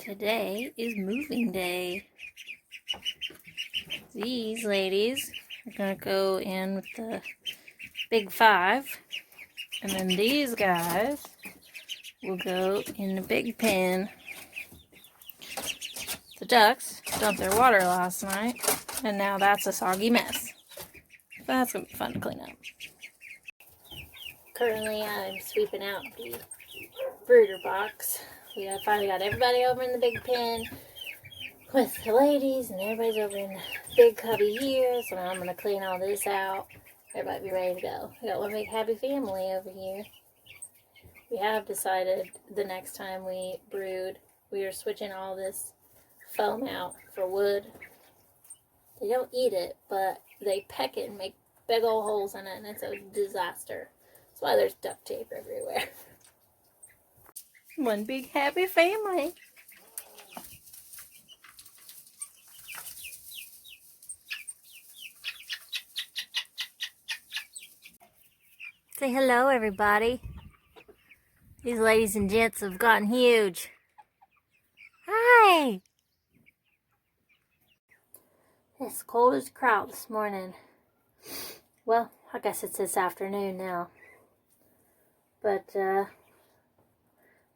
Today is moving day. These ladies are gonna go in with the big 5, and then these guys will go in the big pen. The ducks dumped their water last night, and now that's a soggy mess. That's gonna be fun to clean up. Currently, I'm sweeping out the brooder box. We finally got everybody over in the big pen with the ladies, and everybody's over in the big cubby here. So now I'm going to clean all this out. Everybody be ready to go. We got one big happy family over here. We have decided the next time we brood, we are switching all this foam out for wood. They don't eat it, but they peck it and make big old holes in it, and it's a disaster. That's why there's duct tape everywhere. One big happy family. Say hello, everybody. These ladies and gents have gotten huge. Hi! It's cold as a crowd this morning. Well, I guess it's this afternoon now. But, there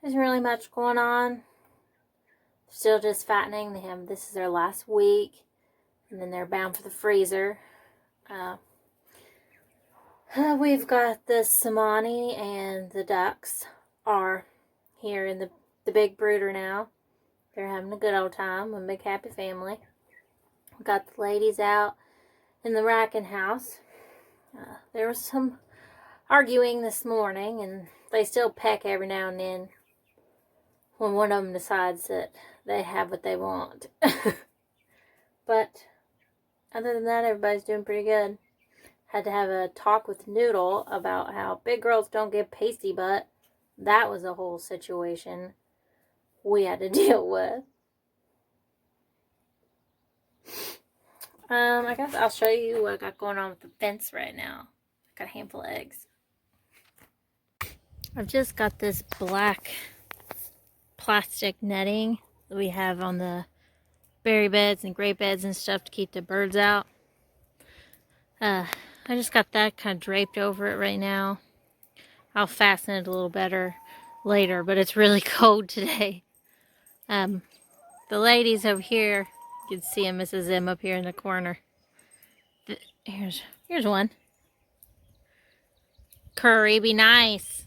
isn't really much going on. Still just fattening. This is their last week, and then they're bound for the freezer. We've got the Cemani, and the ducks are here in the big brooder now. They're having a good old time, one big happy family. We got the ladies out in the raken house. There was some arguing this morning, and they still peck every now and then when one of them decides that they have what they want. But other than that, everybody's doing pretty good. Had to have a talk with Noodle about how big girls don't get pasty butt. That was a whole situation we had to deal with. I guess I'll show you what I got going on with the fence right now. I got a handful of eggs. I've just got this black plastic netting that we have on the berry beds and grape beds and stuff to keep the birds out. I just got that kind of draped over it right now. I'll fasten it a little better later, but it's really cold today. The ladies over here, you can see Mrs. M up here in the corner. Here's one. Curry, be nice.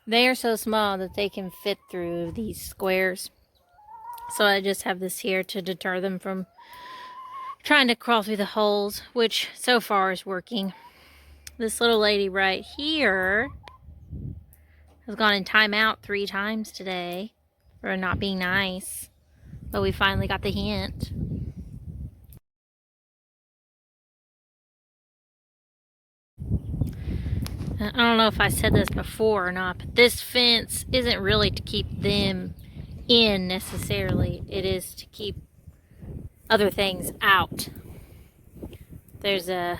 They are so small that they can fit through these squares. So I just have this here to deter them from trying to crawl through the holes, which so far is working. This little lady right here has gone in timeout 3 times today for not being nice. But we finally got the hint. I don't know if I said this before or not, but this fence isn't really to keep them in necessarily. It is to keep other things out. There's a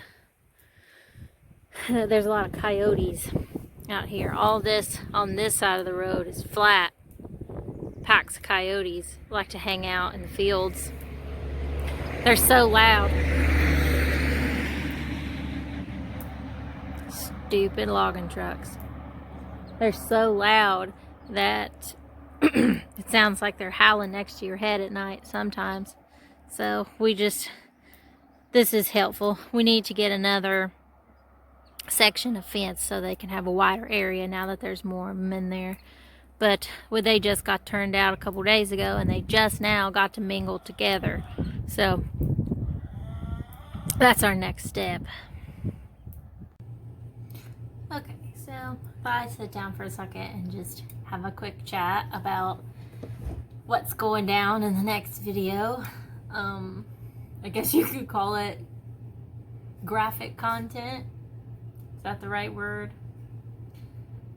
lot of coyotes out here. All this on this side of the road is flat. Packs of coyotes like to hang out in the fields. They're so loud. Stupid logging trucks. They're so loud that it sounds like they're howling next to your head at night sometimes. So this is helpful. We need to get another section of fence so they can have a wider area now that there's more of them in there. But they just got turned out a couple days ago, and they just now got to mingle together. So that's our next step. Okay, so if I sit down for a second and just have a quick chat about what's going down in the next video. I guess you could call it graphic content. Is that the right word?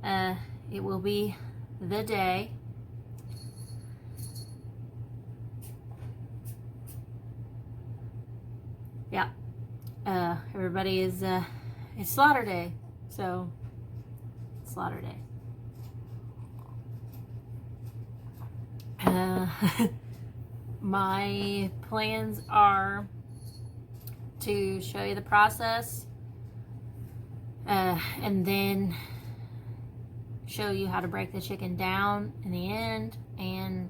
It will be the day. Yeah. Everybody is, it's slaughter day. So, slaughter day. Uh, my plans are to show you the process and then show you how to break the chicken down in the end and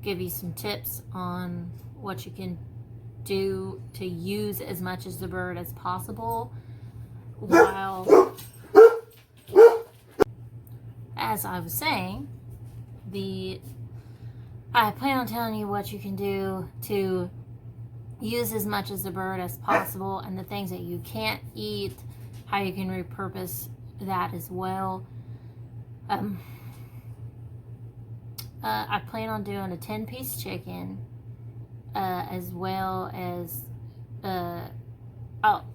give you some tips on what you can do to use as much of the bird as possible while, as I was saying, I plan on telling you what you can do to use as much of the bird as possible and the things that you can't eat, how you can repurpose that as well. I plan on doing a 10-piece chicken as well as I'll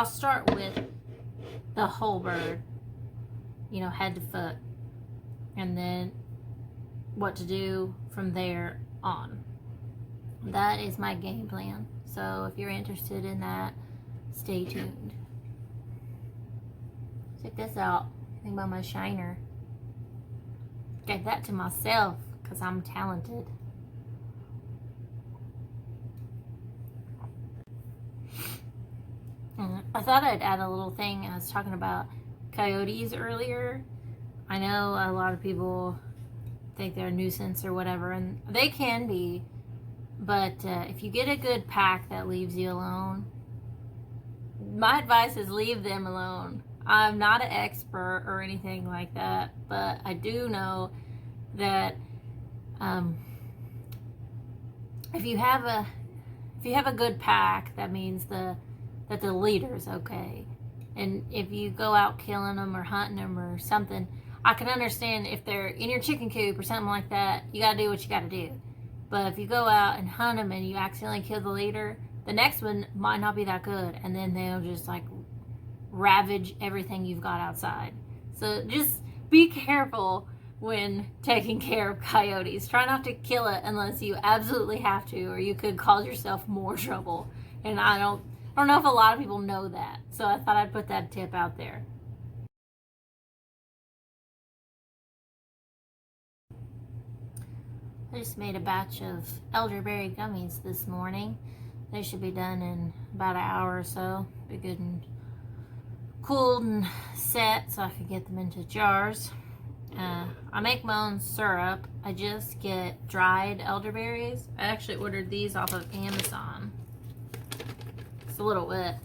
start with the whole bird, you know, head to foot, and then what to do from there on. That is my game plan. So if you're interested in that, stay tuned. Check this out. Think about my shiner. Gave that to myself because I'm talented. I thought I'd add a little thing. I was talking about coyotes earlier. I know a lot of people think they're a nuisance or whatever, and they can be, but if you get a good pack that leaves you alone, my advice is leave them alone. I'm not an expert or anything like that, but I do know that if you have a good pack, that means that the leader's okay. And if you go out killing them or hunting them or something, I can understand if they're in your chicken coop or something like that, you gotta do what you gotta do. But if you go out and hunt them and you accidentally kill the leader, the next one might not be that good, and then they'll just like ravage everything you've got outside. So just be careful when taking care of coyotes. Try not to kill it unless you absolutely have to, or you could cause yourself more trouble. And I don't know if a lot of people know that, so I thought I'd put that tip out there. I just made a batch of elderberry gummies this morning. They should be done in about an hour or so. Be good and cooled and set so I can get them into jars. I make my own syrup. I just get dried elderberries. I actually ordered these off of Amazon. It's a little wet.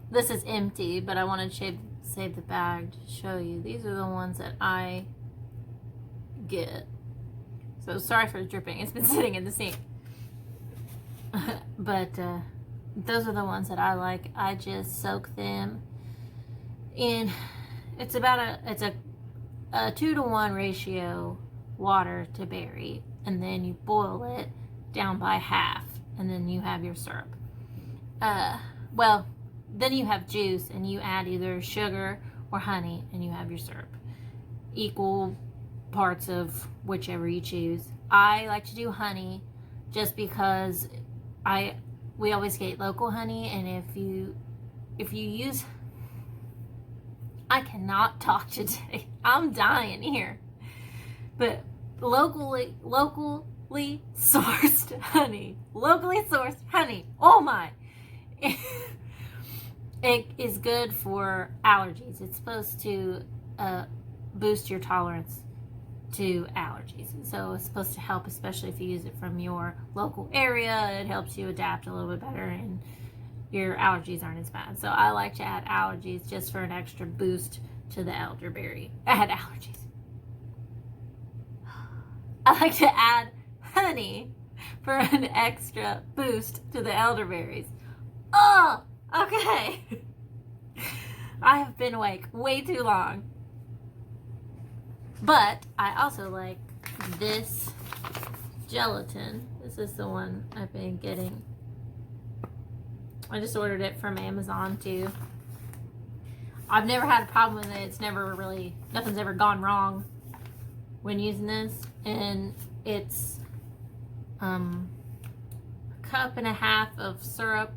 This is empty, but I wanted to save the bag to show you. These are the ones that I get. So sorry for the dripping. It's been sitting in the sink. But those are the ones that I like. I just soak them in. It's about a 2-to-1 ratio water to berry, and then you boil it down by half, and then you have your syrup. Well, then you have juice, and you add either sugar or honey, and you have your syrup. Equal parts of whichever you choose. I like to do honey just because we always get local honey, and if you use, I cannot talk today. I'm dying here. But locally sourced honey. Locally sourced honey. Oh my. It is good for allergies. It's supposed to boost your tolerance to allergies. So it's supposed to help, especially if you use it from your local area. It helps you adapt a little bit better and your allergies aren't as bad. So I like to add allergies just for an extra boost to the elderberry. I like to add honey for an extra boost to the elderberries. Oh, okay. I have been awake way too long. But I also like this gelatin. This is the one I've been getting. I just ordered it from Amazon too. I've never had a problem with it. It's never really, nothing's ever gone wrong when using this. And it's a cup and a half of syrup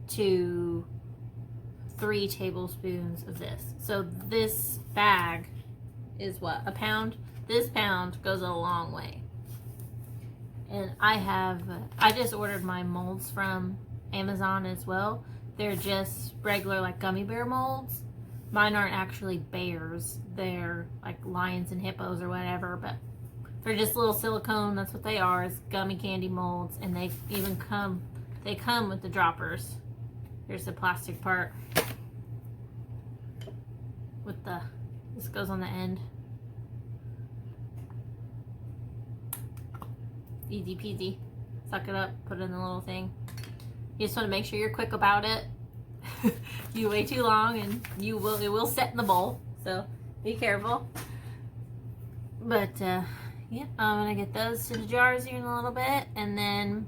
to 3 tablespoons of this. So this bag is what, a pound? this pound goes a long way. And I just ordered my molds from Amazon as well. They're just regular like gummy bear molds. Mine aren't actually bears. They're like lions and hippos or whatever, but they're just little silicone. That's what they are, is gummy candy molds. And they even come with the droppers. Here's the plastic part with this goes on the end. Easy peasy. Suck it up, put it in the little thing. You just want to make sure you're quick about it. You wait too long and it will set in the bowl. So be careful. But yeah, I'm gonna get those to the jars here in a little bit and then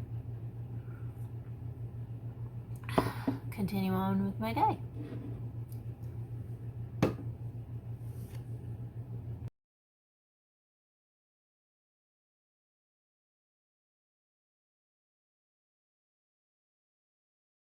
continue on with my day.